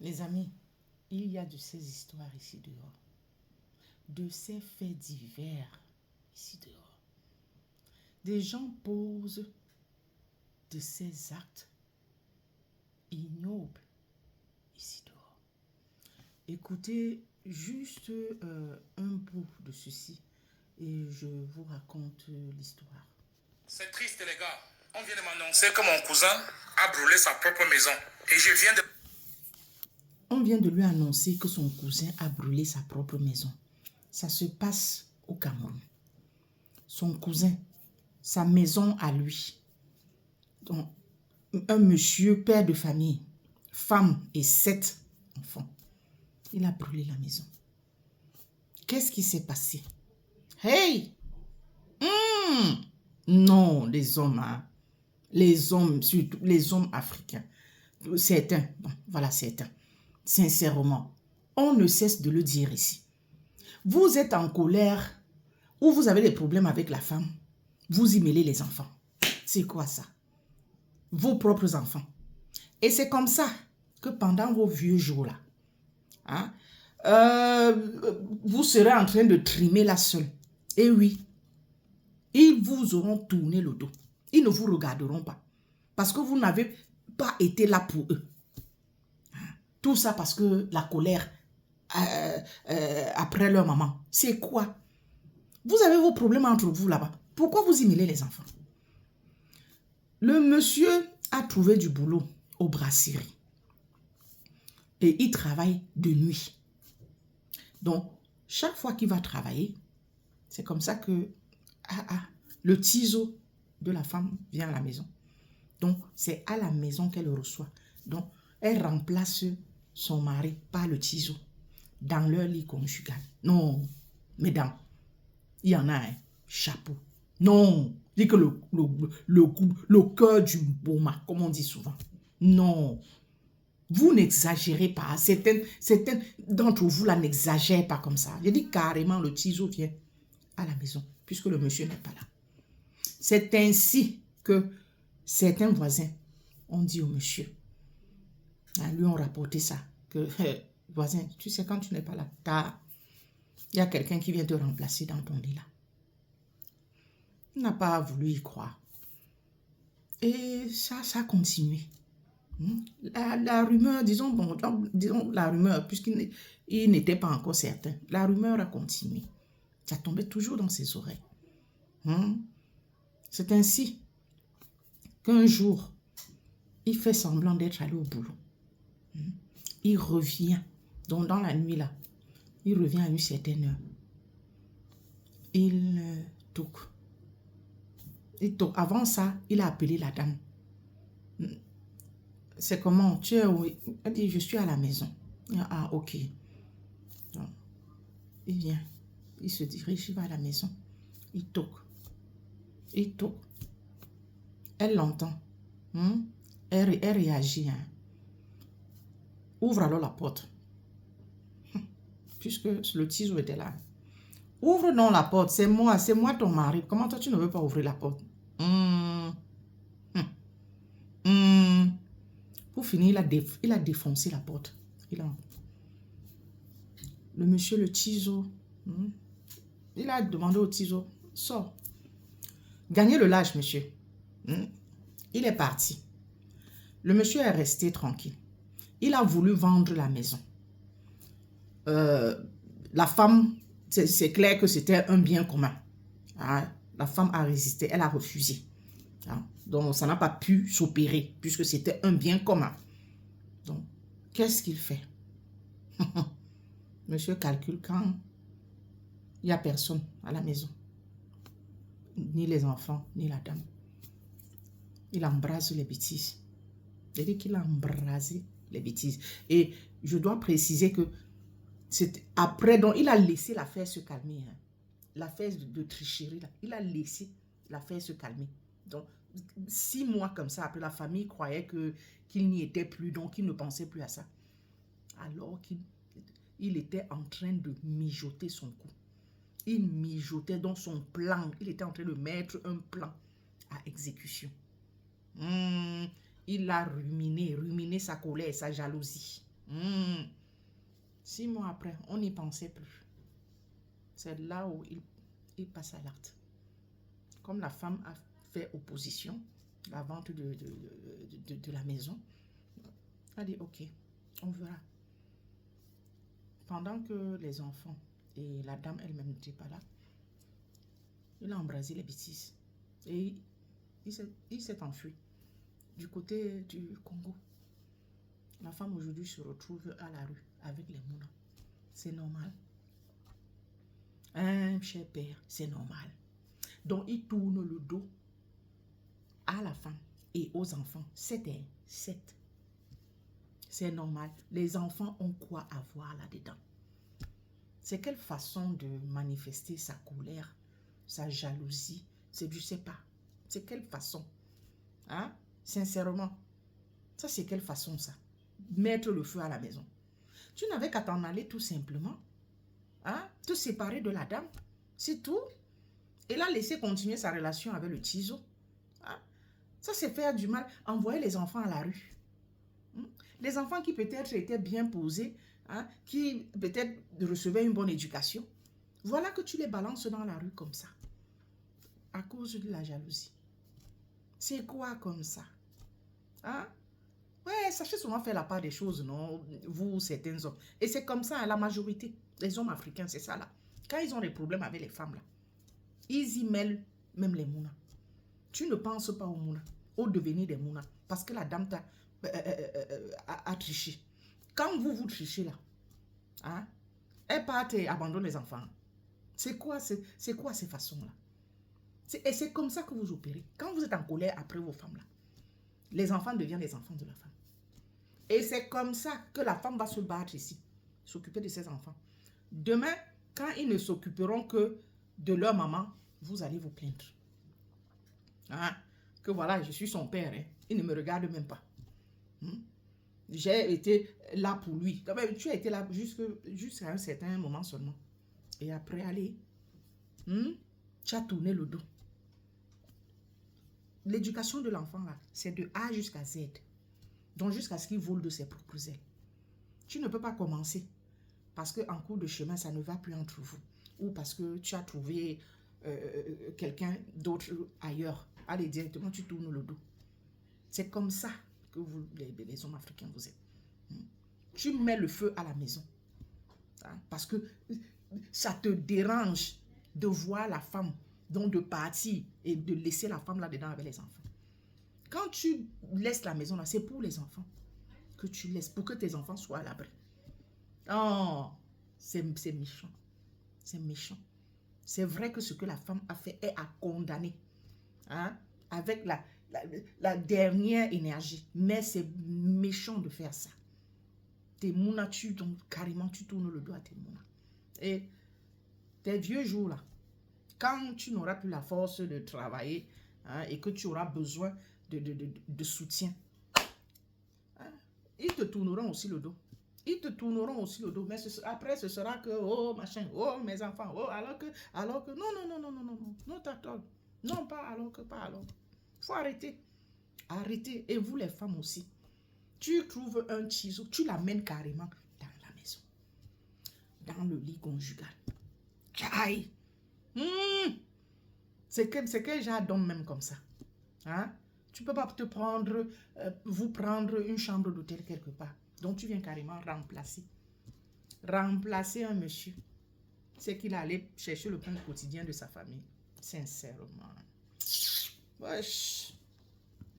Les amis, il y a de ces histoires ici dehors, de ces faits divers ici dehors. Des gens posent de ces actes ignobles ici dehors. Écoutez juste un bout de ceci et je vous raconte l'histoire. C'est triste les gars. On vient de m'annoncer que mon cousin a brûlé sa propre maison. Et je viens de... On vient de lui annoncer que son cousin a brûlé sa propre maison. Ça se passe au Cameroun. Son cousin, sa maison à lui. Donc, un monsieur, père de famille, femme et 7 enfants. Il a brûlé la maison. Qu'est-ce qui s'est passé? Hey! Non, les hommes, hein. Les hommes, surtout les hommes africains. Certains, bon, voilà certains. Sincèrement, on ne cesse de le dire ici. Vous êtes en colère ou vous avez des problèmes avec la femme, vous y mêlez les enfants. C'est quoi ça? Vos propres enfants. Et c'est comme ça que pendant vos vieux jours-là, hein, vous serez en train de trimer la seule. Et oui, ils vous auront tourné le dos. Ils ne vous regarderont pas. Parce que vous n'avez pas été là pour eux. Tout ça parce que la colère après leur maman. C'est quoi? Vous avez vos problèmes entre vous là-bas. Pourquoi vous y mêlez les enfants? Le monsieur a trouvé du boulot aux brasseries. Et il travaille de nuit. Donc, chaque fois qu'il va travailler, c'est comme ça que le ciseau de la femme vient à la maison. Donc, c'est à la maison qu'elle le reçoit. Donc, elle remplace son mari par le ciseau dans leur lit conjugal. Non, mesdames, il y en a un chapeau. Non, dit que le cœur du boma, comme on dit souvent. Non, vous n'exagérez pas. Certains d'entre vous là n'exagèrent pas comme ça. Je dis carrément, le ciseau vient à la maison, puisque le monsieur n'est pas là. C'est ainsi que certains voisins ont dit au monsieur, lui ont rapporté ça, que voisin, tu sais quand tu n'es pas là, il y a quelqu'un qui vient te remplacer dans ton lit là. Il n'a pas voulu y croire. Et ça a continué. La rumeur, disons la rumeur, puisqu'il n'était pas encore certain, la rumeur a continué. Ça tombait toujours dans ses oreilles. C'est ainsi qu'un jour, il fait semblant d'être allé au boulot. Il revient, donc dans la nuit là, il revient à une certaine heure. Il toque. Avant ça, il a appelé la dame. C'est comment? Tu es où? Elle dit, je suis à la maison. Ah, ok. Donc, il vient. Il se dirige, il va à la maison. Il toque. Il toque. Elle l'entend. Elle réagit. Ouvre alors la porte. Puisque le ciseau était là. Ouvre donc la porte. C'est moi ton mari. Comment toi tu ne veux pas ouvrir la porte? Pour finir, il a défoncé la porte. Le monsieur, le ciseau, il a demandé au ciseau, sors. Gagnez le large, monsieur. Il est parti. Le monsieur est resté tranquille. Il a voulu vendre la maison. La femme, c'est clair que c'était un bien commun. La femme a résisté, elle a refusé. Donc, ça n'a pas pu s'opérer puisque c'était un bien commun. Donc, qu'est-ce qu'il fait? Monsieur calcule quand il n'y a personne à la maison. Ni les enfants, ni la dame. Il embrase les bêtises. C'est-à-dire qu'il a embrasé les bêtises. Et je dois préciser que c'est après, donc il a laissé l'affaire se calmer. L'affaire de tricherie, là, il a laissé l'affaire se calmer. Donc, 6 mois comme ça, après, la famille croyait qu'il n'y était plus, donc il ne pensait plus à ça. Alors qu'il était en train de mijoter son coup. Il mijotait dans son plan. Il était en train de mettre un plan à exécution. Il a ruminé sa colère, sa jalousie. 6 mois après, on n'y pensait plus. C'est là où il passe à l'acte. Comme la femme a fait opposition, la vente de la maison, elle a dit ok, on verra. Pendant que les enfants et la dame elle-même n'étaient pas là, il a embrasé les bêtises. Et il s'est enfui du côté du Congo. La femme aujourd'hui se retrouve à la rue avec les moulins. C'est normal. Un cher père, c'est normal. Donc, il tourne le dos à la femme et aux enfants. 7. C'est normal. Les enfants ont quoi à voir là-dedans? C'est quelle façon de manifester sa colère, sa jalousie? C'est du sais pas. C'est quelle façon? Hein? Sincèrement. Ça, c'est quelle façon ça? Mettre le feu à la maison. Tu n'avais qu'à t'en aller tout simplement. Hein? Te séparer de la dame. C'est tout. Et la laisser continuer sa relation avec le tiso. Hein? Ça, c'est faire du mal. Envoyer les enfants à la rue. Les enfants qui peut-être étaient bien posés, hein, qui peut-être recevaient une bonne éducation. Voilà que tu les balances dans la rue comme ça. À cause de la jalousie. C'est quoi comme ça? Hein? Ouais, sachez souvent faire la part des choses, non? Vous, certains hommes. Et c'est comme ça, la majorité. Les hommes africains, c'est ça là. Quand ils ont des problèmes avec les femmes là, ils y mêlent même les mounas. Tu ne penses pas aux mounas, au devenir des mounas. Parce que la dame t'a a triché. Quand vous trichez là, hein, elle part et abandonne les enfants. C'est quoi ces façons-là? Et c'est comme ça que vous opérez. Quand vous êtes en colère après vos femmes là, les enfants deviennent les enfants de la femme. Et c'est comme ça que la femme va se battre ici, s'occuper de ses enfants. Demain, quand ils ne s'occuperont que de leur maman, vous allez vous plaindre. Hein? Que voilà, je suis son père. Hein? Il ne me regarde même pas. J'ai été là pour lui. Tu as été là jusqu'à un certain moment seulement. Et après, allez, tu as tourné le dos. L'éducation de l'enfant, là, c'est de A jusqu'à Z. Donc, jusqu'à ce qu'il vole de ses propres ailes. Tu ne peux pas commencer parce qu'en cours de chemin, ça ne va plus entre vous. Ou parce que tu as trouvé quelqu'un d'autre ailleurs. Allez, directement, tu tournes le dos. C'est comme ça que vous, les hommes africains, vous êtes. Tu mets le feu à la maison. Hein, parce que ça te dérange de voir la femme, donc de partir et de laisser la femme là-dedans avec les enfants. Quand tu laisses la maison là, c'est pour les enfants que tu laisses, pour que tes enfants soient à l'abri. Oh, c'est méchant. C'est méchant. C'est vrai que ce que la femme a fait est à condamner. Hein, avec la dernière énergie. Mais c'est méchant de faire ça. Tes mounas, carrément, tu tournes le dos à tes mounas. Et tes vieux jours là, quand tu n'auras plus la force de travailler, hein, et que tu auras besoin de soutien, hein, ils te tourneront aussi le dos. Ils te tourneront aussi le dos. Mais après, ce sera que, oh, machin, oh, mes enfants, oh, alors que, non, t'attends. Non, pas alors. Faut arrêter. Arrêtez. Et vous, les femmes aussi. Tu trouves un ciseau, tu l'amènes carrément dans la maison. Dans le lit conjugal. Aïe. C'est quel genre d'homme même comme ça. Hein? Tu ne peux pas te prendre, vous prendre une chambre d'hôtel quelque part. Donc tu viens carrément remplacer. Remplacer un monsieur. C'est qu'il allait chercher le pain quotidien de sa famille. Sincèrement. Wesh.